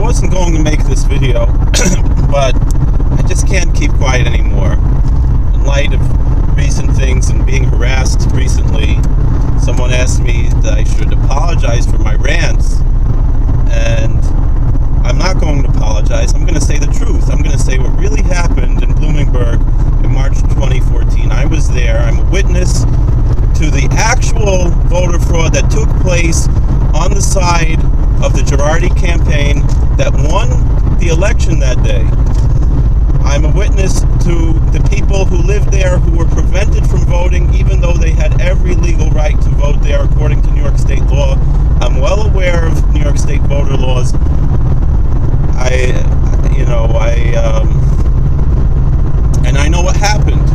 wasn't going to make this video, but I just can't keep quiet anymore. In light of recent things and being harassed recently, someone asked me that I should apologize for my rants, and I'm not going to apologize. I'm going to say the truth. I'm going to say what really happened in Bloomingburg in March 2014. I was there. I'm a witness to the actual voter fraud that took place on the side of the Girardi campaign that won the election that day. I'm a witness to the people who lived there who were prevented from voting even though they had every legal right to vote there according to New York State law. I'm well aware of New York State voter laws. And I know what happened.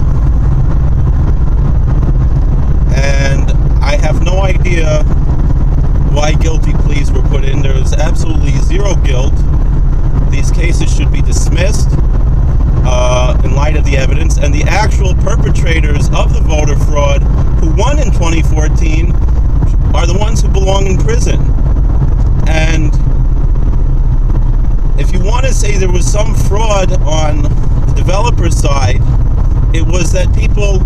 And I have no idea why guilty pleas were put in. There is absolutely zero guilt. These cases should be dismissed in light of the evidence, and the actual perpetrators of the voter fraud who won in 2014 are the ones who belong in prison. And if you want to say there was some fraud on the developer side, it was that people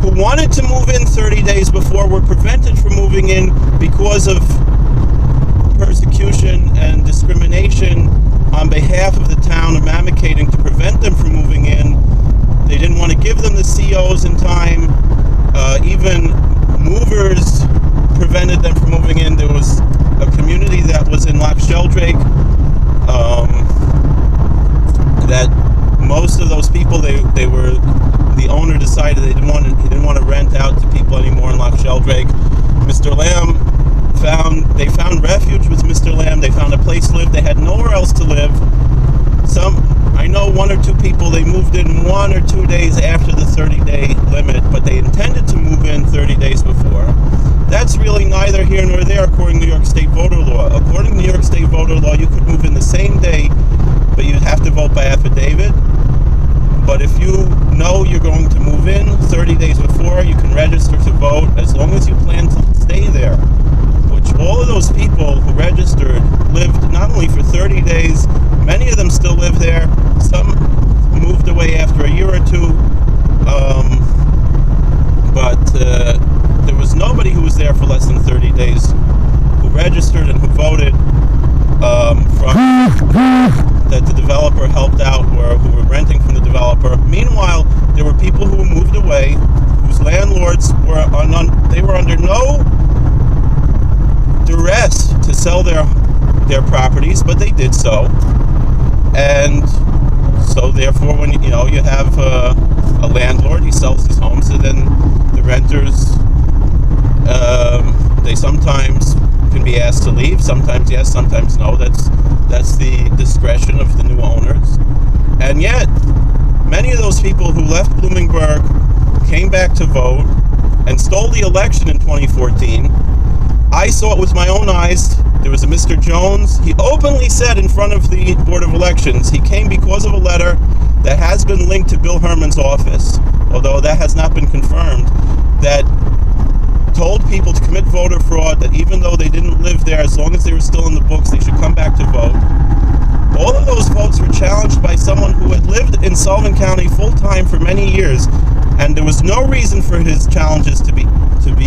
who wanted to move in 30 days before were prevented from moving in because of persecution and discrimination on behalf of the town of Mamakating to prevent them from moving in. They didn't want to give them the COs in time. Even movers prevented them from moving in. There was a community that was in Loch Sheldrake that most of those people, the owner decided he didn't want to rent out to people anymore in Loch Sheldrake. Mr. Lamb found refuge with Mr. Lamb. They found a place to live. They had nowhere else to live. I know one or two people, they moved in 1 or 2 days after the 30-day limit, but they intended to move in 30 days before. That's really neither here nor there according to New York State voter law. According to New York State voter law, you could move in the same day, but you'd have to vote by affidavit. But if you know you're going to move in 30 days before, you can register to vote as long as you plan to stay there. Which all of those people who registered lived not only for 30 days, many of them still live there. Some moved away after a year or two. But there was nobody who was there for less than 30 days who registered and who voted that the developer helped out or who were renting from the developer. Meanwhile, there were people who moved away whose landlords were under no duress to sell their properties, but they did so. And so therefore, when you have a landlord, he sells his homes, and then the renters, they sometimes can be asked to leave, sometimes yes, sometimes no. That's the discretion of the new owners. And yet, many of those people who left Bloomingburg came back to vote and stole the election in 2014. I saw it with my own eyes. There was a Mr. Jones. He openly said in front of the Board of Elections he came because of a letter that has been linked to Bill Herman's office, although that has not been confirmed, that told people to commit voter fraud, that even though they didn't live there, as long as they were still in the books, they should come back to vote. All of those votes were challenged by someone who had lived in Sullivan County full-time for many years, and there was no reason for his challenges to be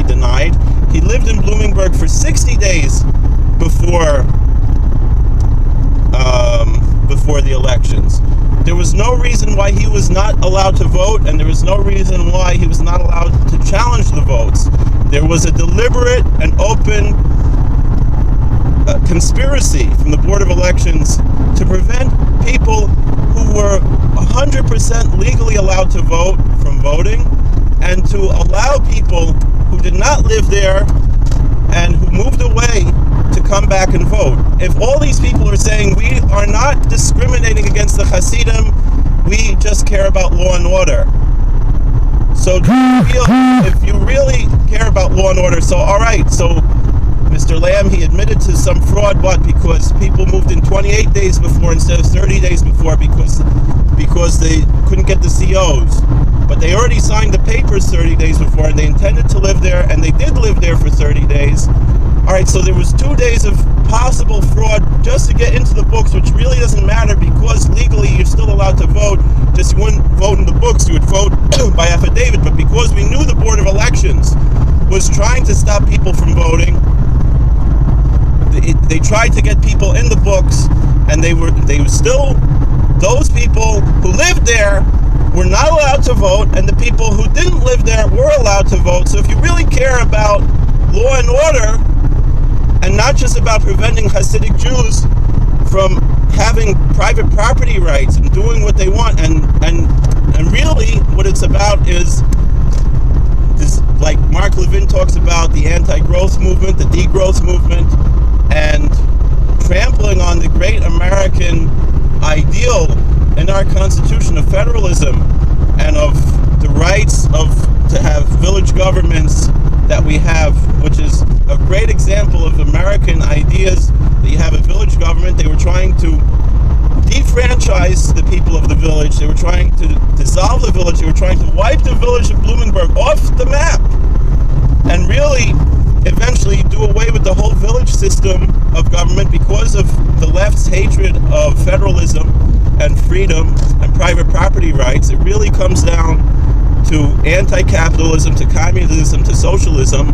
denied. He lived in Bloomingburg for 60 days before the elections. There was no reason why he was not allowed to vote, and there was no reason why he was not allowed to challenge the votes. There was a deliberate and open conspiracy from the Board of Elections to prevent people who were 100% legally allowed to vote from voting, and to allow people who did not live there and who moved away to come back and vote. If all these people are saying we are not discriminating against the Hasidim, we just care about law and order. So if you really care about law and order, so all right, so Mr. Lamb, he admitted to some fraud, but because people moved in 28 days before instead of 30 days before because they couldn't get the COs. But they already signed the papers 30 days before, and they intended to live there, and they did live there for 30 days. All right, so there was 2 days of possible fraud just to get into the books, which really doesn't matter because legally you're still allowed to vote. Just you wouldn't vote in the books, you would vote by affidavit. But because we knew the Board of Elections was trying to stop people from voting, they tried to get people in the books, and they were still, those people who lived there were not allowed to vote, and the people who didn't live there were allowed to vote. So if you really care about law and order, and not just about preventing Hasidic Jews from having private property rights and doing what they want, and really what it's about is this, like Mark Levin talks about, the anti-growth movement, the degrowth movement, and trampling on the great American ideal in our Constitution of federalism and of the rights to have village governments that we have, which is a great example of American ideas, that you have a village government. They were trying to defranchise the people of the village. They were trying to dissolve the village. They were trying to wipe the village of Bloomingburg off the map, and really eventually do away with the whole village system of government because of the left's hatred of federalism and freedom and private property rights. It really comes down to anti-capitalism, to communism, to socialism.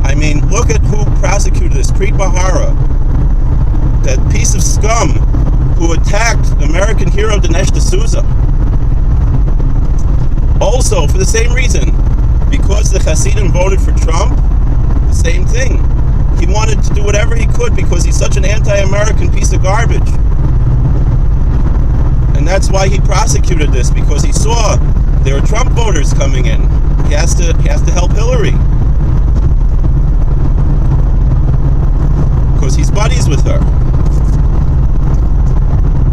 I mean, look at who prosecuted this. Preet Bharara, that piece of scum who attacked American hero Dinesh D'Souza. Also, for the same reason, because the Hasidim voted for Trump, the same thing. He wanted to do whatever he could because he's such an anti-American piece of garbage. And that's why he prosecuted this, because he saw there were Trump voters coming in. He has to help Hillary, because he's buddies with her.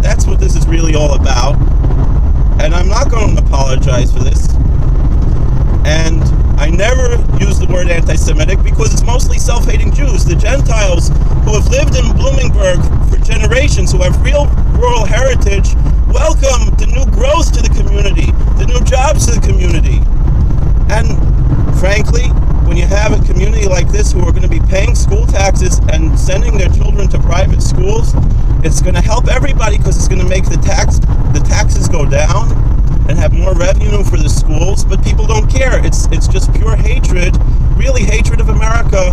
That's what this is really all about. And I'm not going to apologize for this. And I never use the word anti-Semitic because it's mostly self-hating Jews. The Gentiles who have lived in Bloomingburg for generations, who have real rural heritage, welcome the new growth to the community, the new jobs to the community. And frankly, when you have a community like this who are going to be paying school taxes and sending their children to private schools, it's going to help everybody because it's going to make the taxes go down and have more revenue for the schools. But people don't care. It's just pure hatred, really hatred of America.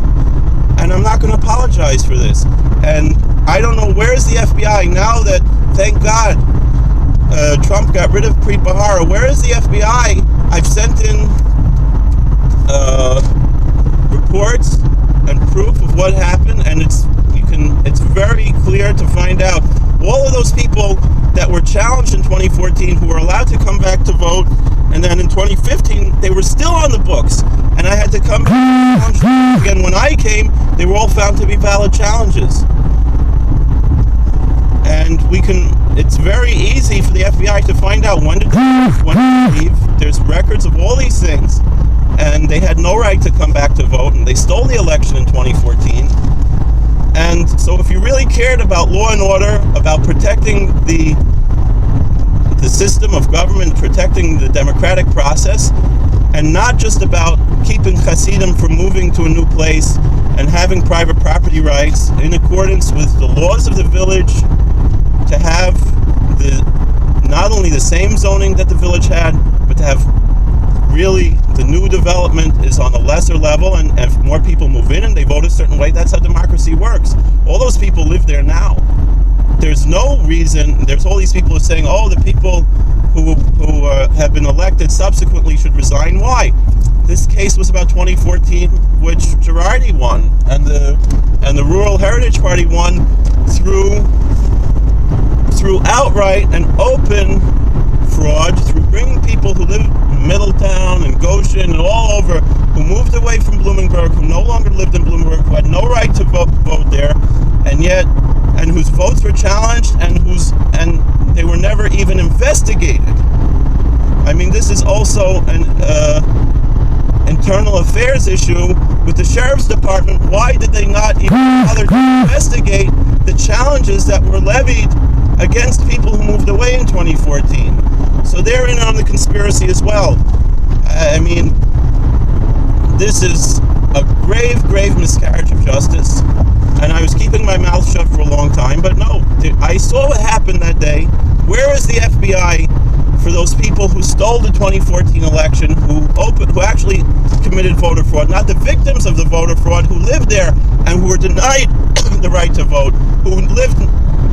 And I'm not going to apologize for this. And I don't know, where's the FBI now that, thank God, Trump got rid of Preet Bharara? Where is the FBI? I've sent in reports and proof of what happened, and it's very clear to find out. All of those people that were challenged in 2014 who were allowed to come back to vote, and then in 2015 they were still on the books, and I had to come back again. When I came, they were all found to be valid challenges. And it's very easy for the FBI to find out when to leave. There's records of all these things, and they had no right to come back to vote, and they stole the election in 2014. And so if you really cared about law and order, about protecting the system of government, protecting the democratic process, and not just about keeping Hasidim from moving to a new place and having private property rights in accordance with the laws of the village, to have not only the same zoning that the village had, but to have really the new development is on a lesser level, and if more people move in and they vote a certain way, that's how democracy works. All those people live there now. There's no reason. There's all these people who are saying, oh, the people who have been elected subsequently should resign. Why? This case was about 2014, which Girardi won, and the Rural Heritage Party won through outright and open fraud, through bringing people who live in Middletown and Goshen and all over, who moved away from Bloomingburg, who no longer lived in Bloomingburg, who had no right to vote there, and whose votes were challenged, and they were never even investigated. I mean, this is also an internal affairs issue with the sheriff's department. Why did they not even bother to investigate the challenges that were levied against people who moved away in 2014? So they're in on the conspiracy as well. I mean, this is a grave miscarriage of justice. And I was keeping my mouth shut for a long time, but no, I saw what happened. happened that day? Where is the FBI for those people who stole the 2014 election, who actually committed voter fraud, not the victims of the voter fraud, who lived there and who were denied the right to vote,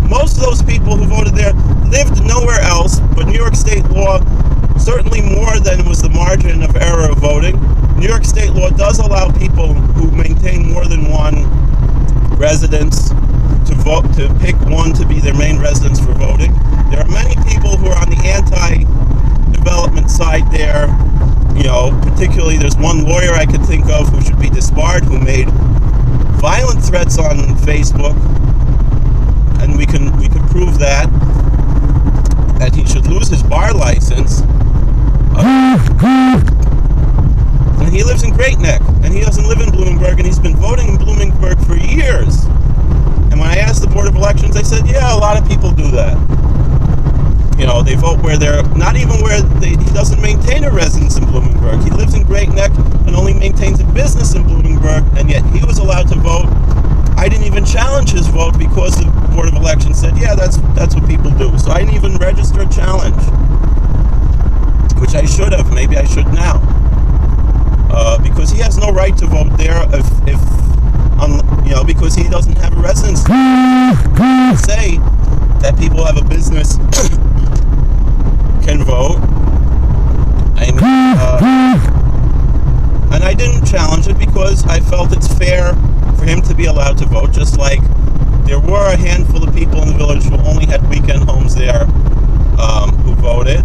most of those people who voted there lived nowhere else, but New York State law, certainly more than was the margin of error of voting. New York State law does allow people who maintain more than one residence to vote, to pick one to be their main residence for voting. There are many people who are on the anti-development side there. Particularly there's one lawyer I could think of who should be disbarred, who made violent threats on Facebook, and we can prove that he should lose his bar license. And he lives in Great Neck, and he doesn't live in Bloomingburg, and he's been voting in Bloomingburg for years. And when I asked the Board of Elections, they said, yeah, a lot of people do that. They vote where they're not even where he doesn't maintain a residence in Bloomingburg. He lives in Great Neck and only maintains a business in Bloomingburg, and yet he was allowed to vote. I didn't even challenge his vote because the Board of Elections said, yeah, that's what people do. So I didn't even register a challenge, which I should have. Maybe I should now. Because he has no right to vote there because he doesn't have a residence. Say that people have a business can vote. And I didn't challenge it because I felt it's fair for him to be allowed to vote, just like there were a handful of people in the village who only had weekend homes there who voted,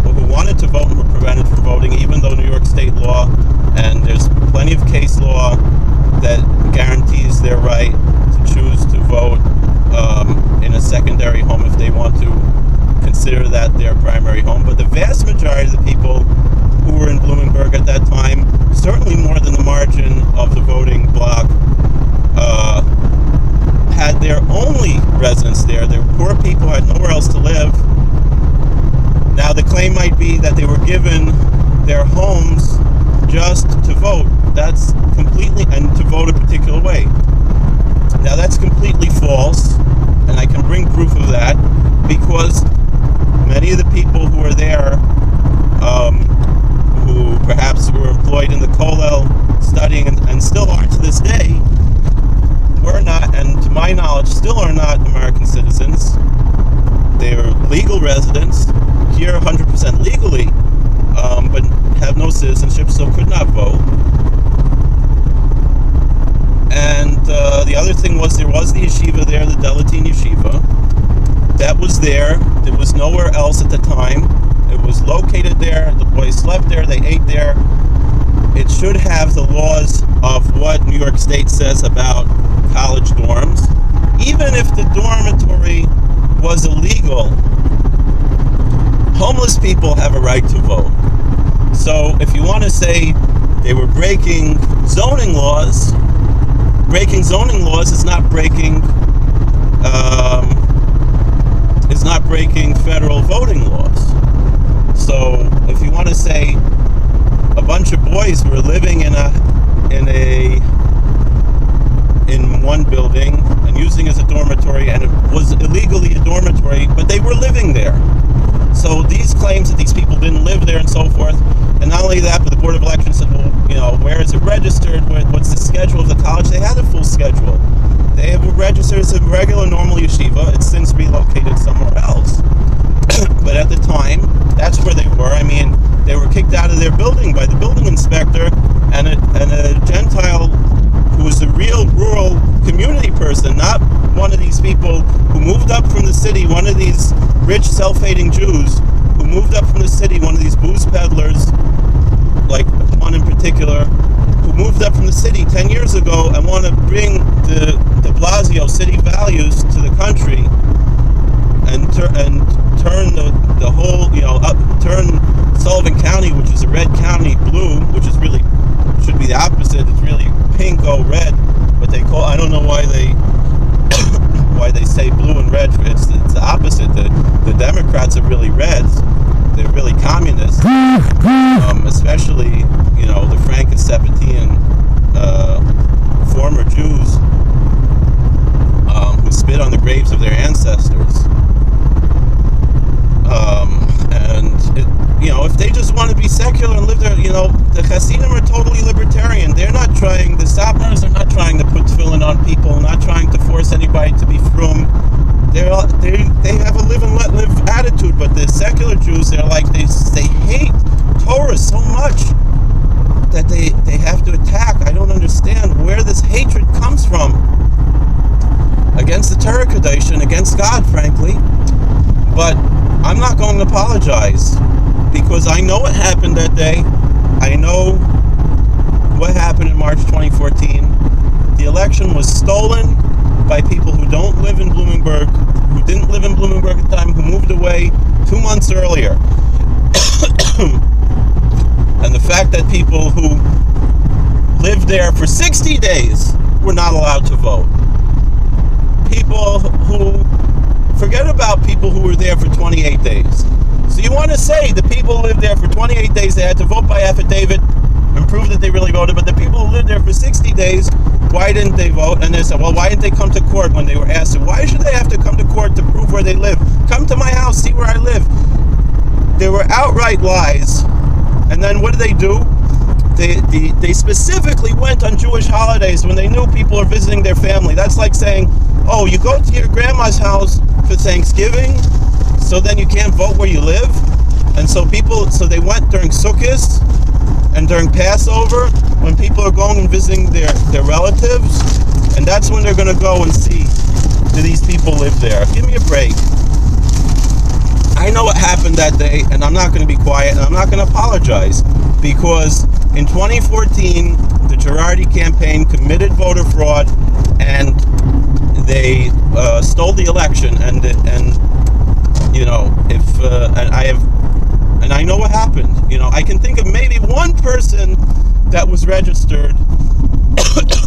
or who wanted to vote and were prevented from voting, even though New York State law, and there's plenty of case law that guarantees their right to choose to vote in a secondary home if they want to consider that their primary home. But the vast majority of the people who were in Bloomingburg at that time, certainly more than the margin of the voting bloc, had their only residence there. They were poor people, had nowhere else to live. Now the claim might be that they were given their homes just to vote. That's completely, and to vote a particular way. Now that's completely false, and I can bring proof of that, because many of the people who are there, who perhaps were employed in the Kollel studying and still are to this day, were not, and to my knowledge still are not, American citizens. They are legal residents, here 100% legally, but have no citizenship, so could not vote. And the other thing was, there was the yeshiva there, the Delatin yeshiva. That was there. There was nowhere else at the time. It was located there. The boys slept there. They ate there. It should have the laws of what New York State says about college dorms. Even if the dormitory was illegal, homeless people have a right to vote. So if you want to say they were breaking zoning laws is not breaking federal voting laws. So if you want to say a bunch of boys were living in one building and using as a dormitory, and it was illegally a dormitory, but they were living there. So these claims that these people didn't live there and so forth, and not only that, but the Board of Elections said, well, where is it registered? What's the schedule of the college? They had a full schedule. They were registered as a regular, normal yeshiva. It's since relocated somewhere else. But at the time, that's where they were. I mean, they were kicked out of their building by the building inspector, and a Gentile who was a real rural community person, not one of these people who moved up from the city, one of these rich, self-hating Jews who moved up from the city, one of these booze peddlers, like one in particular, who moved up from the city 10 years ago and want to bring the de Blasio city values to the country and turn the whole, turn Sullivan County, which is a red county, blue, which is really, should be the opposite. It's really pinko-red, but they call, I don't know why they say blue and red. It's the opposite. The Democrats are really reds. They're really communist, especially, the Franco-Sepetian former Jews who spit on the graves of their ancestors. if they just want to be secular and live there, the Hasidim are totally libertarian. They're not trying, the Satmars are not trying to put tefillin on people, not trying to force anybody to be frum. They have a live and let live attitude, but the secular Jews, they're like, they hate Torah so much that they have to attack. I don't understand where this hatred comes from against the Torah Kadosh and against God, frankly. But I'm not going to apologize, because I know what happened that day. I know what happened in March 2014. The election was stolen by people who don't live in Bloomingburg, who didn't live in Bloomingburg at the time, who moved away 2 months earlier. And the fact that people who lived there for 60 days were not allowed to vote. People who, forget about people who were there for 28 days. So you want to say the people who lived there for 28 days, they had to vote by affidavit and prove that they really voted, but the people who lived there for 60 days, why didn't they vote? And they said, well, why didn't they come to court when they were asked? Why should they have to come to court to prove where they live? Come to my house, see where I live. There were outright lies. And then what do? They specifically went on Jewish holidays when they knew people are visiting their family. That's like saying, oh, you go to your grandma's house for Thanksgiving, so then you can't vote where you live. And so they went during Sukkot and during Passover, when people are going and visiting their relatives, and that's when they're going to go and see, do these people live there? Give me a break. I know what happened that day, and I'm not going to be quiet, and I'm not going to apologize, because in 2014, the Girardi campaign committed voter fraud, and they stole the election, and I know what happened. I can think of maybe one person that was registered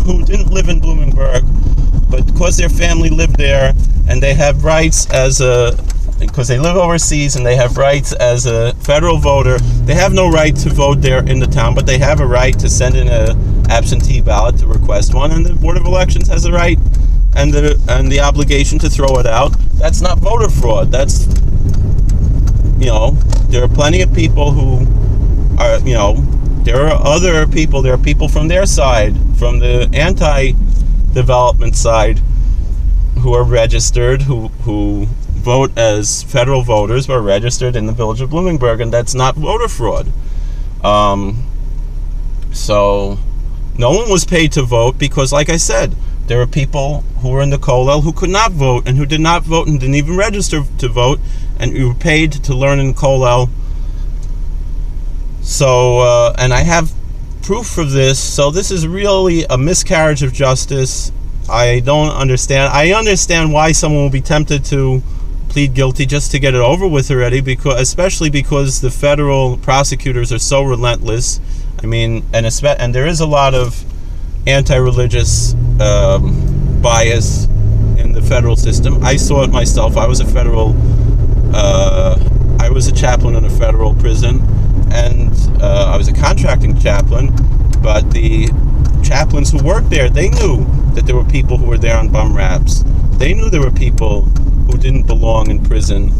who didn't live in Bloomingburg, but because their family lived there and they have rights because they live overseas and they have rights as a federal voter, they have no right to vote there in the town, but they have a right to send in an absentee ballot to request one, and the Board of Elections has a right and the obligation to throw it out. That's not voter fraud. That's, there are plenty of people who are, there are other people, there are people from their side, from the anti-development side, who are registered, who vote as federal voters, who are registered in the village of Bloomingburg, and that's not voter fraud. So no one was paid to vote, because, like I said, there were people who were in the kollel who could not vote, and who did not vote and didn't even register to vote, and who were paid to learn in kollel. So, and I have proof of this, so this is really a miscarriage of justice. I don't understand. I understand why someone will be tempted to plead guilty just to get it over with already, especially because the federal prosecutors are so relentless. I mean, and there is a lot of anti-religious bias in the federal system. I saw it myself. I was a chaplain in a federal prison, and I was a contracting chaplain, but the chaplains who worked there, they knew that there were people who were there on bum raps. They knew there were people who didn't belong in prison,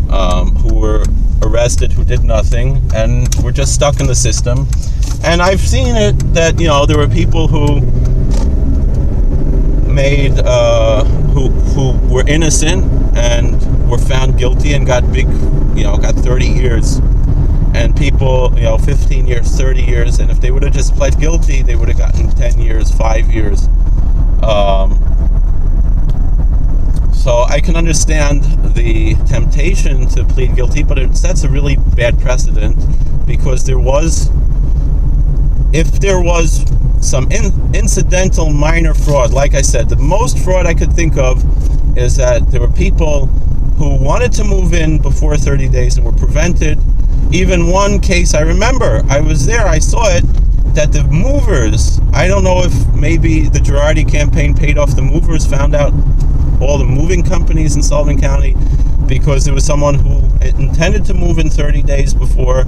who were arrested, who did nothing, and were just stuck in the system. And I've seen it that, there were people who who were innocent and were found guilty and got got 30 years. And people, 15 years, 30 years, and if they would have just pled guilty, they would have gotten 10 years, 5 years. So I can understand the temptation to plead guilty, but it sets a really bad precedent, because if there was some incidental minor fraud, like I said, the most fraud I could think of is that there were people who wanted to move in before 30 days and were prevented. Even one case I remember, I was there, I saw it, that the movers, I don't know if maybe the Girardi campaign paid off the movers, found out all the moving companies in Sullivan County, because there was someone who intended to move in 30 days before,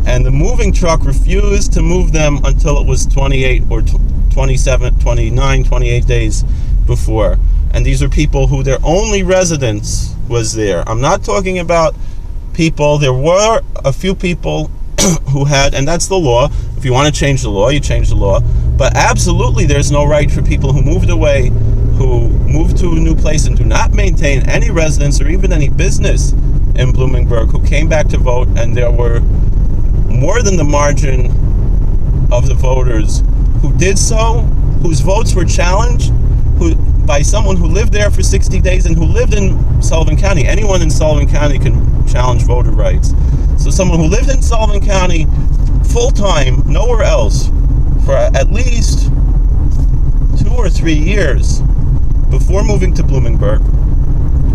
and the moving truck refused to move them until it was 28 or 27, 29, 28 days before. And these are people who their only residence was there. I'm not talking about people. There were a few people who had, and that's the law. If you want to change the law, you change the law. But absolutely, there's no right for people who moved away, who moved to a new place and do not maintain any residence or even any business in Bloomingburg, who came back to vote, and there were more than the margin of the voters who did so, whose votes were challenged, by someone who lived there for 60 days and who lived in Sullivan County. Anyone in Sullivan County can challenge voter rights. So someone who lived in Sullivan County full-time, nowhere else, for at least 2 or 3 years before moving to Bloomingburg,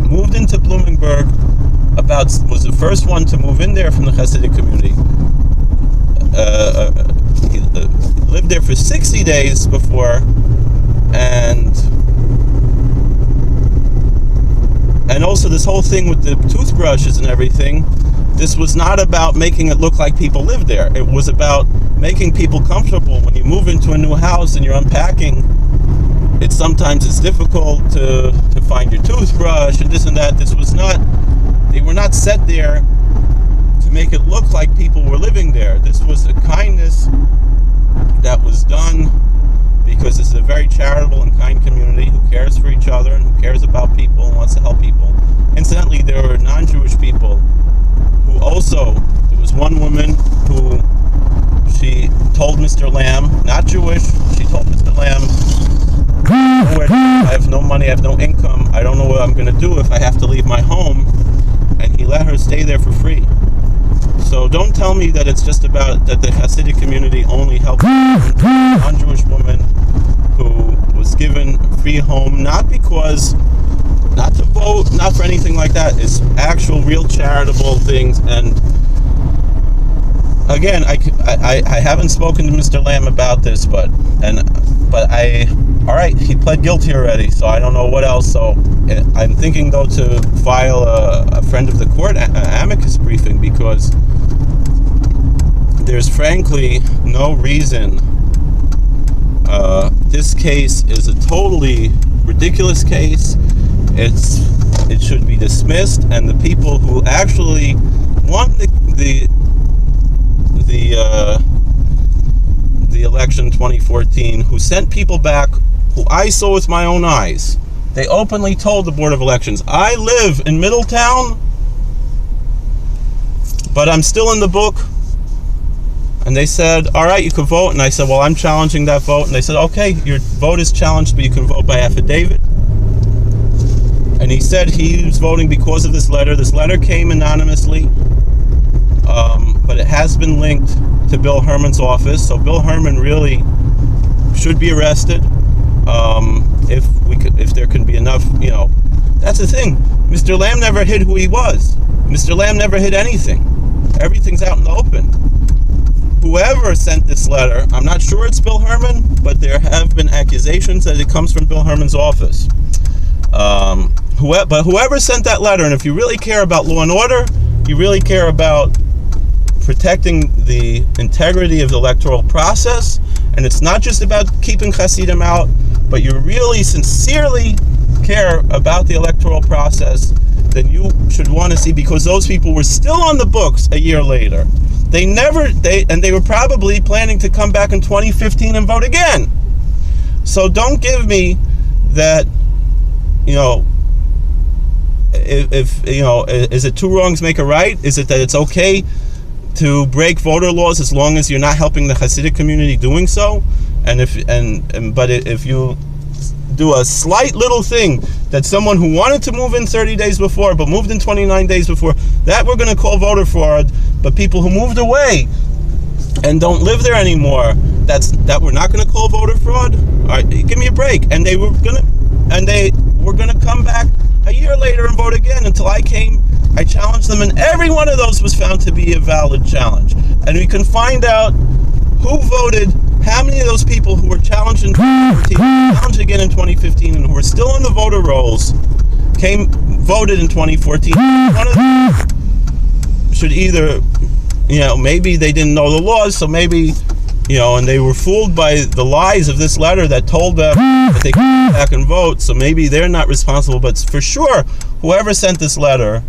moved into Bloomingburg, was the first one to move in there from the Hasidic community. He lived there for 60 days before, and also this whole thing with the toothbrushes and everything, this was not about making it look like people lived there. It was about making people comfortable. When you move into a new house and you're unpacking, sometimes it's difficult to find your toothbrush and this and that. They were not set there to make it look like people were living there. This was a kindness that was done because it's a very charitable and kind community who cares for each other and who cares about people and wants to help people. Incidentally, there were non-Jewish people who also, there was one woman who she told Mr. Lamb, not Jewish, she told Mr. Lamb, I have no money, I have no income, I don't know what I'm going to do if I have to leave my home, and he let her stay there for free. So don't tell me that it's just about that the Hasidic community only helps a non-Jewish woman who was given free home, not to vote, not for anything like that. It's actual, real charitable things. And again, I haven't spoken to Mr. Lamb about this, but all right, he pled guilty already, so I don't know what else. So I'm thinking though to file a friend of the court amicus briefing, because there's frankly no reason. This case is a totally ridiculous case. It should be dismissed, and the people who actually won the election 2014, who sent people back, who I saw with my own eyes, they openly told the Board of Elections, I live in Middletown, but I'm still in the book. And they said, all right, you can vote. And I said, well, I'm challenging that vote. And they said, okay, your vote is challenged, but you can vote by affidavit. And he said he was voting because of this letter. This letter came anonymously, but it has been linked to Bill Herman's office. So Bill Herman really should be arrested. If there can be enough, that's the thing. Mr. Lamb never hid who he was. Mr. Lamb never hid anything. Everything's out in the open. Whoever sent this letter, I'm not sure it's Bill Herman, but there have been accusations that it comes from Bill Herman's office. But whoever sent that letter, and if you really care about law and order, you really care about protecting the integrity of the electoral process, and it's not just about keeping Hasidim out, but you really sincerely care about the electoral process, then you should want to see, because those people were still on the books a year later. They were probably planning to come back in 2015 and vote again. So don't give me that, is it two wrongs make a right? Is it that it's okay to break voter laws as long as you're not helping the Hasidic community doing so? But if you do a slight little thing that someone who wanted to move in 30 days before but moved in 29 days before, that we're going to call voter fraud. But people who moved away and don't live there anymore, that we're not going to call voter fraud? All right, give me a break. And they were going to come back a year later and vote again. Until I came, I challenged them, and every one of those was found to be a valid challenge. And we can find out who voted, how many of those people who were challenged in 2014, challenged again in 2015, and who were still on the voter rolls, voted in 2014. One of them should either, maybe they didn't know the laws, so maybe, and they were fooled by the lies of this letter that told them that they could come back and vote, so maybe they're not responsible. But for sure, whoever sent this letter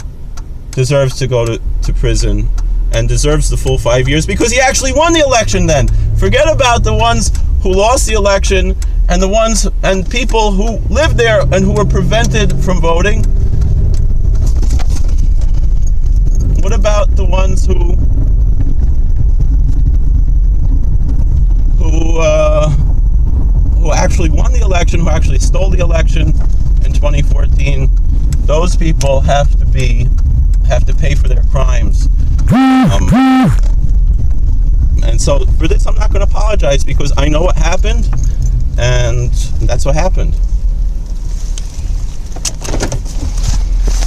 deserves to go to prison and deserves the full 5 years because he actually won the election then. Forget about the ones who lost the election and the ones and people who lived there and who were prevented from voting. What about the ones who actually won the election, who actually stole the election in 2014? Those people have to pay for their crimes. And so for this, I'm not going to apologize because I know what happened, and that's what happened.